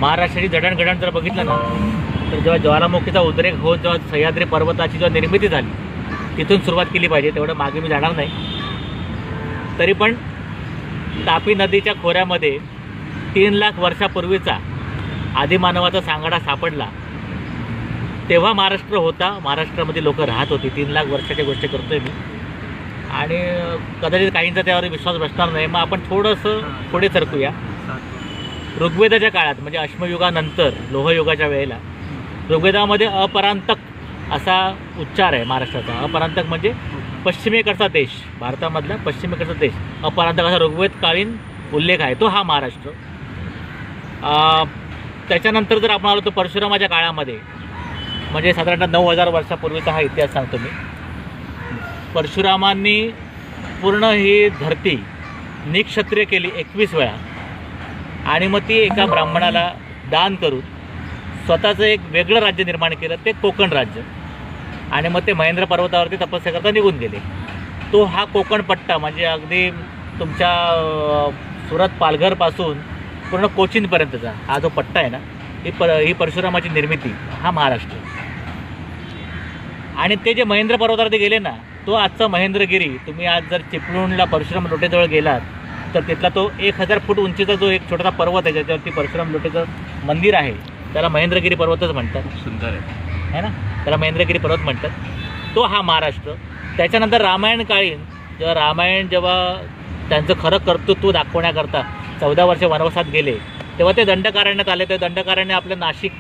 महाराष्ट्राची जडणघडण जर बघितलं ना, तर जेव्हा ज्वालामुखीचा उद्रेक होत जेव्हा सह्याद्री पर्वताची जेव्हा निर्मिती झाली तिथून सुरुवात केली पाहिजे. तेवढं मागे मी जाणार नाही. तरी पण तापी नदीच्या खोऱ्यामध्ये 3 लाख वर्षापूर्वीचा आदिमानवाचा सांगाडा सापडला. तेव्हा महाराष्ट्र होता, महाराष्ट्रामध्ये लोक राहत होती. 3 लाख वर्षाच्या गोष्टी करतोय मी. आणि कदाचित काहींचा त्यावर विश्वास बसणार नाही. मग आपण थोडंसं पुढे सरकूया. ऋग्वेदाच्या काळात म्हणजे अश्मयुगानंतर लोहयुगाच्या वेळेला ऋग्वेदामध्ये अपरांतक असा उच्चार आहे महाराष्ट्राचा. अपरांतक म्हणजे पश्चिमेकडचा देश, भारतामधला पश्चिमेकडचा देश. अपरांतक असा ऋग्वेदकालीन उल्लेख आहे, तो हा महाराष्ट्र. त्याच्यानंतर जर आपण आलो तर परशुरामाच्या काळामध्ये म्हणजे साधारणतः 9000 वर्षापूर्वीचा हा इतिहास सांगतो मी. परशुरामांनी पूर्ण ही धरती निक्षत्रिय केली 21 वेळा आणि मग ती एका ब्राह्मणाला दान करून स्वतःचं एक वेगळं राज्य निर्माण केलं, ते कोकण राज्य. आणि मग ते महेंद्र पर्वतावरती तपस्या करता निघून गेले. तो हा कोकण पट्टा म्हणजे अगदी तुमच्या सुरत पालघरपासून पूर्ण कोचीनपर्यंतचा हा जो पट्टा आहे ना, ही परशुरामाची निर्मिती, हा महाराष्ट्र. आणि ते जे महेंद्र पर्वतावरती गेले ना, तो आजचा महेंद्रगिरी. तुम्ही आज जर चिपळूणला परशुराम लोटेजवळ गेलात तर तिथला तो 1000 फूट उंचीचा जो एक छोटासा पर्वत आहे ज्याच्यावरती परशुराम लोटेचं मंदिर आहे, त्याला महेंद्रगिरी पर्वतच म्हणतात. सुंदर आहे ना, त्याला महेंद्रगिरी पर्वत म्हणतात. तो हा महाराष्ट्र. त्याच्यानंतर रामायण काळीन जेव्हा त्यांचं खरं कर्तृत्व दाखवण्याकरता 14 वर्ष वनवासात गेले, तेव्हा ते दंडकारण्यात आले. ते दंडकारण्य आपलं नाशिक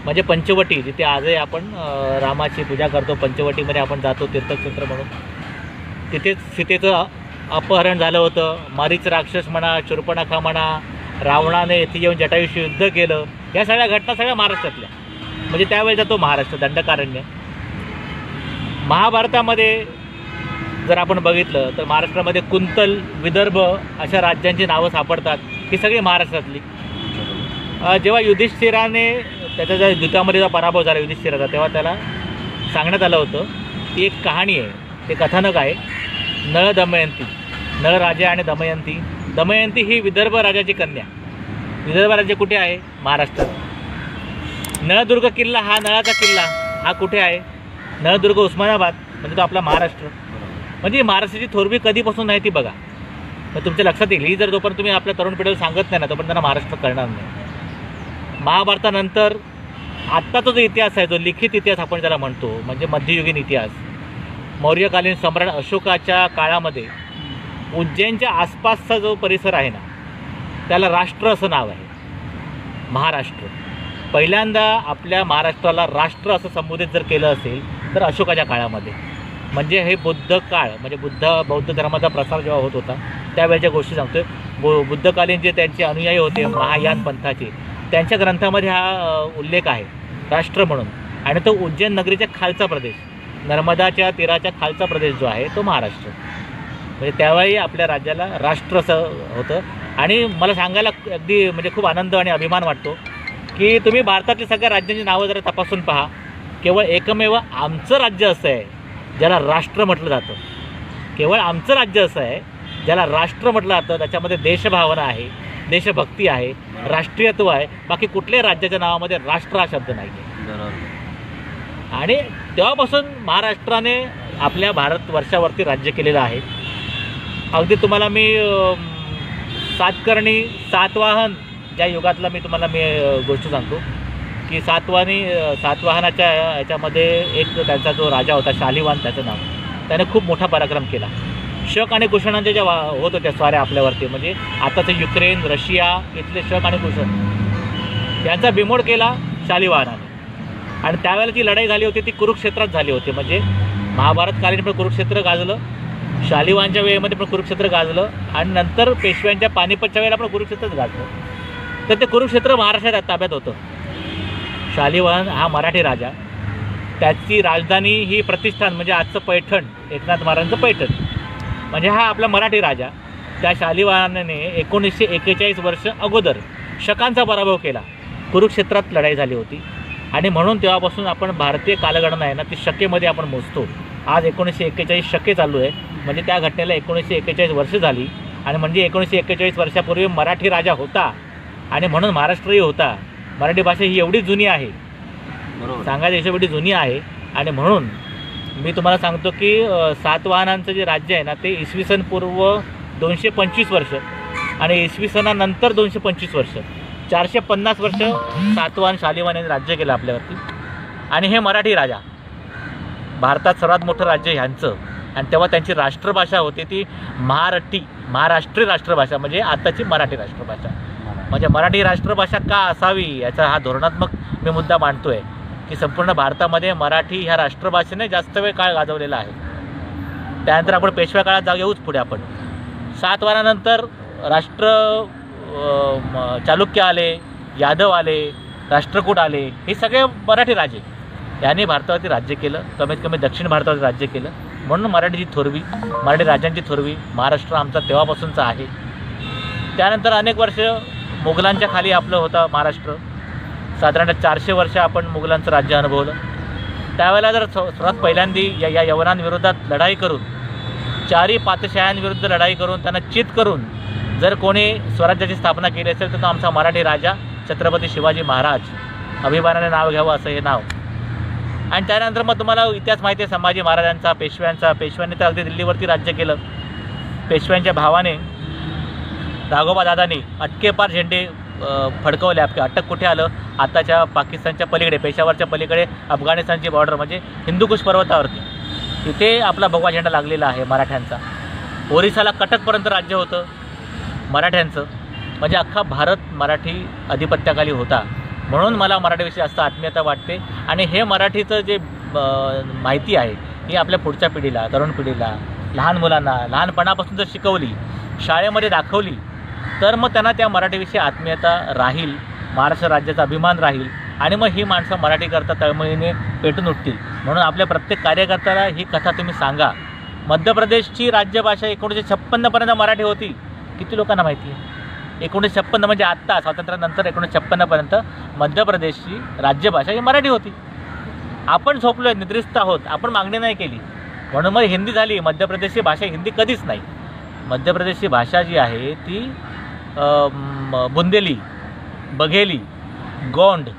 म्हणजे पंचवटी, जिथे आजही आपण रामाची पूजा करतो. पंचवटीमध्ये आपण जातो तीर्थक्षेत्र म्हणून. तिथेच सीतेचं अपहरण झालं होतं. मारीच राक्षस म्हणा, शूर्पणखा म्हणा, रावणाने येथे येऊन जटायूशी युद्ध केलं. या सगळ्या घटना सगळ्या महाराष्ट्रातल्या. म्हणजे त्यावेळेचा तो महाराष्ट्र दंडकारण्य. महाभारतामध्ये जर आपण बघितलं तर महाराष्ट्रामध्ये कुंतल, विदर्भ अशा राज्यांची नावं सापडतात. ही सगळी महाराष्ट्रातली. जेव्हा युधिष्ठिराने त्याच्या ज्या युद्धामध्ये जेव्हा पराभव झाला युधिष्ठिराचा, तेव्हा त्याला सांगण्यात आलं होतं की एक कहाणी आहे, ते कथानक आहे, नळ दमयंती. नळ राजा आणि दमयंती. दमयंती ही विदर्भ राजाची कन्या. विदर्भ राज्य कुठे आहे? महाराष्ट्रात. नळदुर्ग किल्ला, हा नळाचा किल्ला, हा कुठे आहे? नळदुर्ग, उस्मानाबाद. म्हणजे तो आपला महाराष्ट्र. म्हणजे महाराष्ट्राची थोरवी कधीपासून आहे ती बघा. मग तुमच्या लक्षात येईल. ही जर जोपर्यंत तुम्ही आपल्या तरुण पिढीला सांगत नाही ना, तोपर्यंत त्यांना महाराष्ट्र कळणार नाही. महाभारतानंतर आत्ताचा जो इतिहास आहे, जो लिखित इतिहास आपण ज्याला म्हणतो, म्हणजे मध्ययुगीन इतिहास, मौर्यकालीन सम्राट अशोकाच्या काळामध्ये उज्जैनच्या आसपासचा जो परिसर आहे ना, त्याला राष्ट्र असं नाव आहे, महाराष्ट्र. पहिल्यांदा आपल्या महाराष्ट्राला राष्ट्र असं संबोधित जर केलं असेल तर अशोकाच्या काळामध्ये. म्हणजे हे बुद्ध काळ, म्हणजे बौद्ध धर्माचा प्रसार जेव्हा होत होता त्यावेळेच्या गोष्टी सांगतोय. बुद्धकालीन जे त्यांचे अनुयायी होते महायान पंथाचे, त्यांच्या ग्रंथामध्ये हा उल्लेख आहे राष्ट्र म्हणून. आणि तो उज्जैन नगरीच्या खालचा प्रदेश, नर्मदाच्या तीराच्या खालचा प्रदेश जो आहे तो महाराष्ट्र. म्हणजे त्यावेळी आपल्या राज्याला राष्ट्र असं होतं. आणि मला सांगायला अगदी म्हणजे खूप आनंद आणि अभिमान वाटतो की तुम्ही भारतातल्या सगळ्या राज्यांची नावं जरा तपासून पहा. केवळ एकमेव आमचं राज्य असं आहे ज्याला राष्ट्र म्हटलं जातं. केवळ आमचं राज्य असं आहे ज्याला राष्ट्र म्हटलं जातं. त्याच्यामध्ये देशभावना आहे, देशभक्ती आहे, राष्ट्रीयत्व आहे. बाकी कुठल्याही राज्याच्या नावामध्ये राष्ट्र हा शब्द नाही आहे. आणि तेव्हापासून महाराष्ट्राने आपल्या भारतवर्षावरती राज्य केलेलं आहे. अगदी तुम्हाला मी सातकर्णी, सातवाहन ज्या युगातला मी तुम्हाला गोष्ट सांगतो की सातवाहनाच्या याच्यामध्ये एक त्यांचा जो राजा होता शालिवाहन त्याचं नाव, त्याने खूप मोठा पराक्रम केला. शक आणि कुषाणांच्या ज्या होत होत्या स्वाऱ्या आपल्यावरती, म्हणजे आताचं युक्रेन, रशिया इथले शक आणि कुषण, यांचा बिमोड केला शालिवाहनाने. आणि त्यावेळेला जी लढाई झाली होती ती कुरुक्षेत्रात झाली होती. म्हणजे महाभारतकालीन पण कुरुक्षेत्र गाजलं, शालिवाहनच्या वेळेमध्ये पण कुरुक्षेत्र गाजलं, आणि नंतर पेशव्यांच्या पानिपतच्या वेळेला पण कुरुक्षेत्रच गाजलं. तर ते कुरुक्षेत्र महाराष्ट्रात ताब्यात होतं. शालिवाहन हा मराठी राजा, त्याची राजधानी ही प्रतिष्ठान म्हणजे आजचं पैठण, एकनाथ महाराजांचं पैठण, म्हणजे हा आपला मराठी राजा. त्या शालिवाहनाने 1941 वर्ष अगोदर शकांचा पराभव केला. कुरुक्षेत्रात लढाई झाली होती. आणि म्हणून तेव्हापासून आपण भारतीय कालगणना आहे ना ती शकेमध्ये आपण मोजतो. आज 1941 शके चालू आहे. म्हणजे त्या घटनेला 1941 वर्ष झाली. आणि म्हणजे 1941 वर्षापूर्वी मराठी राजा होता आणि म्हणून महाराष्ट्रही होता. मराठी भाषा ही एवढी जुनी आहे, बरोबर. सांगायची याच्या एवढी जुनी आहे. आणि म्हणून मी तुम्हाला सांगतो की सातवाहनांचं जे राज्य आहे ना ते इसवी सन पूर्व 225 वर्ष आणि इसवी सनानंतर 225 वर्ष, 450 वर्ष सातवाहन शालिवाहन यांनी राज्य केलं आपल्यावरती. आणि हे मराठी राजा, भारतात सर्वात मोठं राज्य ह्यांचं. आणि तेव्हा त्यांची राष्ट्रभाषा होती ती महाराष्ट्रीय राष्ट्रभाषा, म्हणजे आताची मराठी राष्ट्रभाषा. म्हणजे मराठी राष्ट्रभाषा का असावी याचा हा धोरणात्मक मी मुद्दा मांडतोय की संपूर्ण भारतामध्ये मराठी ह्या राष्ट्रभाषेने जास्त वेळ काळ गाजवलेला आहे. त्यानंतर आपण पेशव्या काळात येऊच पुढे. आपण सातवाहनानंतर चालुक्य आले, यादव आले, राष्ट्रकूट आले, हे सगळे मराठी राजे यांनी भारतावरती राज्य केलं, कमीत कमी दक्षिण भारतावरती राज्य केलं. म्हणून मराठीची थोरवी, मराठी राज्यांची थोरवी महाराष्ट्र आमचा तेव्हापासूनचा आहे. त्यानंतर अनेक वर्ष मुघलांच्या खाली आपलं होतं महाराष्ट्र. साधारणतः 400 वर्ष आपण मुघलांचं राज्य अनुभवलं. त्यावेळेला जर सर्वात पहिल्यांदी या यवनांविरोधात लढाई करून, चारी पातशाह्यांविरुद्ध लढाई करून, त्यांना चित करून जर कोणी स्वराज्याची स्थापना केली असेल तर तो आमचा मराठी राजा छत्रपती शिवाजी महाराज. अभिमानाने नाव घ्यावं असं हे नाव. आणि त्यानंतर मग तुम्हाला इतिहास माहिती आहे संभाजी महाराजांचा, पेशव्यांनी तर अगदी दिल्लीवरती राज्य केलं. पेशव्यांच्या भावाने राघोबा दादांनी अटकेपार झेंडे फडकवले. अटक कुठे आलं? आताच्या पाकिस्तानच्या पलीकडे, पेशावरच्या पलीकडे अफगाणिस्तानची बॉर्डर म्हणजे हिंदुकुश पर्वतावरती, तिथे आपला भगवा झेंडा लागलेला आहे मराठ्यांचा. ओरिसाला कटकपर्यंत राज्य होतं मराठ्यांचं. म्हणजे अख्खा भारत मराठी अधिपत्याखाली होता. म्हणून मला मराठीविषयी जास्त आत्मीयता वाटते. आणि हे मराठीचं जे माहिती आहे ही आपल्या पुढच्या पिढीला, तरुण पिढीला, लहान मुलांना लहानपणापासून जर शिकवली, शाळेमध्ये दाखवली, तर मग त्यांना त्या मराठीविषयी आत्मीयता राहील, महाराष्ट्र राज्याचा अभिमान राहील. आणि मग ही माणसं मराठीकरता तळमळीने पेटून उठतील. म्हणून आपल्या प्रत्येक कार्यकर्त्याला ही कथा तुम्ही सांगा. मध्य प्रदेशची राज्यभाषा 1956पर्यंत मराठी होती. किती लोकांना माहिती आहे? 1956 म्हणजे आत्ता स्वातंत्र्यानंतर 1956पर्यंत मध्य प्रदेशची राज्यभाषा ही मराठी होती. आपण झोपलो आहे, निद्रिस्त आहोत, आपण मागणी नाही केली, म्हणून मग हिंदी झाली. मध्य प्रदेशची भाषा हिंदी कधीच नाही. मध्य प्रदेशची भाषा जी आहे ती बुंदेली, बघेली, गोंड,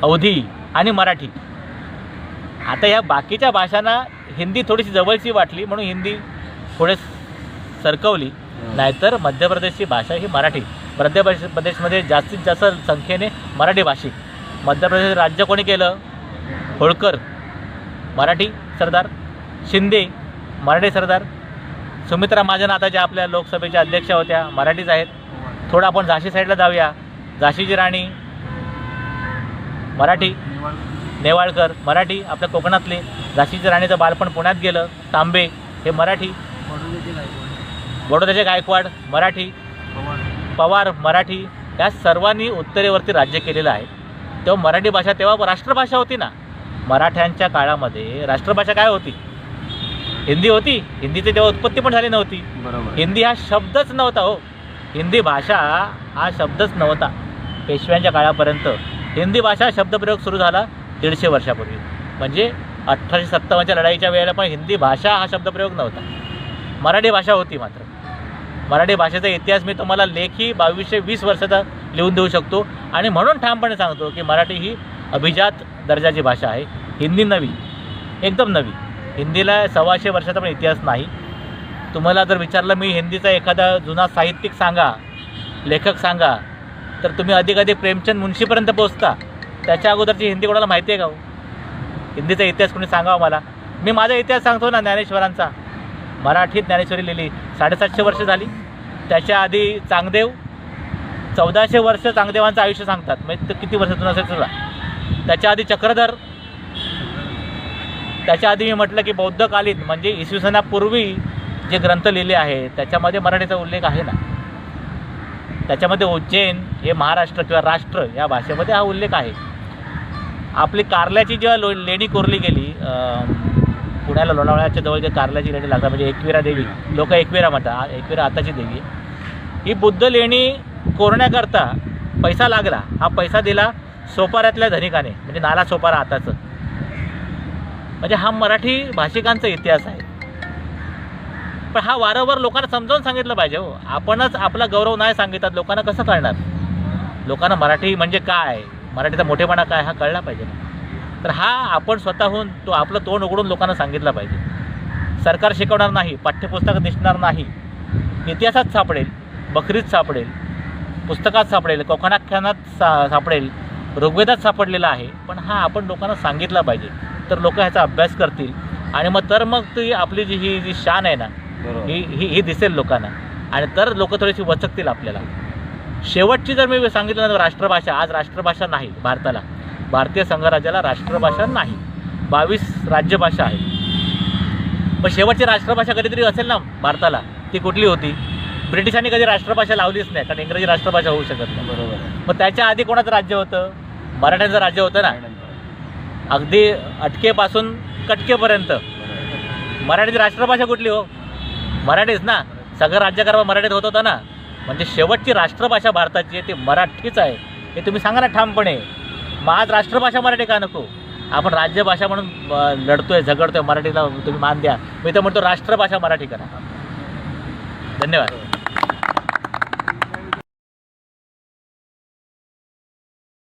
अवधी आणि मराठी. आता या बाकीच्या भाषांना हिंदी थोडीशी जवळची वाटली म्हणून हिंदी थोडे सरकवली, नाहीतर मध्य प्रदेशची भाषा ही मराठी. मध्य प्रदेशमध्ये जास्तीत जास्त संख्येने मराठी भाषिक. मध्य प्रदेश राज्य कोणी केलं? होळकर मराठी सरदार, शिंदे मराठी सरदार, सुमित्रा महाजन आता ज्या आपल्या लोकसभेच्या अध्यक्षा होत्या मराठीच आहेत. थोडं आपण झाशी साईडला जाऊया. झाशीची राणी मराठी, नेवाळकर मराठी, आपल्या कोकणातले. झाशीची राणीचं बालपण पुण्यात गेलं, तांबे हे मराठी. बडोद्याचे गायकवाड मराठी, पवार मराठी. या सर्वांनी उत्तरेवरती राज्य केलेलं आहे. तेव्हा मराठी भाषा तेव्हा राष्ट्रभाषा होती ना. मराठ्यांच्या काळामध्ये राष्ट्रभाषा काय होती? हिंदी होती. हिंदीची तेव्हा उत्पत्ती पण झाली नव्हती. बरोबर. हिंदी हा शब्दच नव्हता हो. हिंदी भाषा हा शब्दच नव्हता. पेशव्यांच्या काळापर्यंत हिंदी भाषा शब्दप्रयोग सुरू झाला 150 वर्षापूर्वी. म्हणजे 1857च्या लढाईच्या वेळेला पण हिंदी भाषा हा शब्दप्रयोग नव्हता. मराठी भाषा होती. मात्र मराठी भाषेचा इतिहास मी तुम्हाला लेखी 2220 वर्षाचा लिहून देऊ शकतो. आणि म्हणून ठामपणे सांगतो की मराठी ही अभिजात दर्जाची भाषा आहे. हिंदी नवी, एकदम नवी. हिंदीला 125 वर्षाचा पण इतिहास नाही. तुम्हाला जर विचारलं मी हिंदीचा एखादा जुना साहित्यिक सांगा, लेखक सांगा, तर तुम्ही अधिकाधिक प्रेमचंद मुंशीपर्यंत पोहोचता. त्याच्या अगोदरची हिंदी कोणाला माहिती आहे का हो? हिंदीचा इतिहास कोणी सांगावा मला. मी माझा इतिहास सांगतो ना, ज्ञानेश्वरांचा. मराठीत ज्ञानेश्वरी लिहिली, 750 वर्ष झाली. त्याच्या आधी चांगदेव, 1400 वर्ष चांगदेवांचं आयुष्य सांगतात. म्हणजे किती वर्षातून असेल सुद्धा. त्याच्या आधी चक्रधर. त्याच्या आधी मी म्हटलं की बौद्धकालीन म्हणजे इसवी सनापूर्वी जे ग्रंथ लिहिले आहे त्याच्यामध्ये मराठीचा उल्लेख आहे ना. त्याच्यामध्ये उज्जैन हे महाराष्ट्र किंवा राष्ट्र या भाषेमध्ये हा उल्लेख आहे. आपली कारल्याची जेव्हा लेणी कोरली गेली, पुण्याला लोणावळ्याच्या जवळ जे कारल्याची लेणी लागतात म्हणजे एकविरा देवी, लोक एकविरा म्हणतात, एकविरा आताची देवी. ही बुद्ध लेणी कोरण्याकरता पैसा लागला. हा पैसा दिला सोपाऱ्यातल्या धनिकाने, म्हणजे नाला सोपारा आताचं. म्हणजे हा मराठी भाषिकांचा इतिहास आहे. पण हा वारंवार लोकांना समजावून सांगितलं पाहिजे हो. आपणच आपला गौरव नाही सांगितलं लोकांना कसं कळणार? लोकांना मराठी म्हणजे काय, मराठीचा मोठेपणा काय हा कळला पाहिजे ना. तर हा आपण स्वतःहून तो आपलं तोंड उघडून लोकांना सांगितलं पाहिजे. सरकार शिकवणार नाही, पाठ्यपुस्तकात दिसणार नाही, इतिहासात सापडेल, बकरीत सापडेल, पुस्तकात सापडेल, कोकणाख्यानात सापडेल, ऋग्वेदात सापडलेला आहे. पण हा आपण लोकांना सांगितला पाहिजे, तर लोक ह्याचा अभ्यास करतील आणि मग ती आपली जी शान आहे ना ही दिसेल लोकांना आणि तर लोक थोडीशी वचकतील आपल्याला. शेवटची जर मी सांगितलं ना, राष्ट्रभाषा, आज राष्ट्रभाषा नाही भारताला, भारतीय संघराज्याला राष्ट्रभाषा नाही, 22 राज्यभाषा आहेत. पण शेवटची राष्ट्रभाषा कधीतरी असेल ना भारताला, ती कुठली होती? ब्रिटिशांनी कधी राष्ट्रभाषा लावलीच नाही, कारण इंग्रजी राष्ट्रभाषा होऊ शकत नाही. बरोबर. मग त्याच्या आधी कोणाचं राज्य होतं? मराठ्यांचं राज्य होतं ना, अगदी अटकेपासून कटकेपर्यंत. मराठीची राष्ट्रभाषा कुठली हो? मराठीच ना. सगळं राज्यकारभार मराठीत होत होता ना. म्हणजे शेवटची राष्ट्रभाषा भारताची आहे ती मराठीच आहे, हे तुम्ही सांगा ना ठामपणे. मग आज राष्ट्रभाषा मराठी का नको? आपण राज्यभाषा म्हणून लढतोय, झगडतोय, मराठीला तुम्ही मान द्या. मी तर म्हणतो राष्ट्रभाषा मराठी करा. धन्यवाद.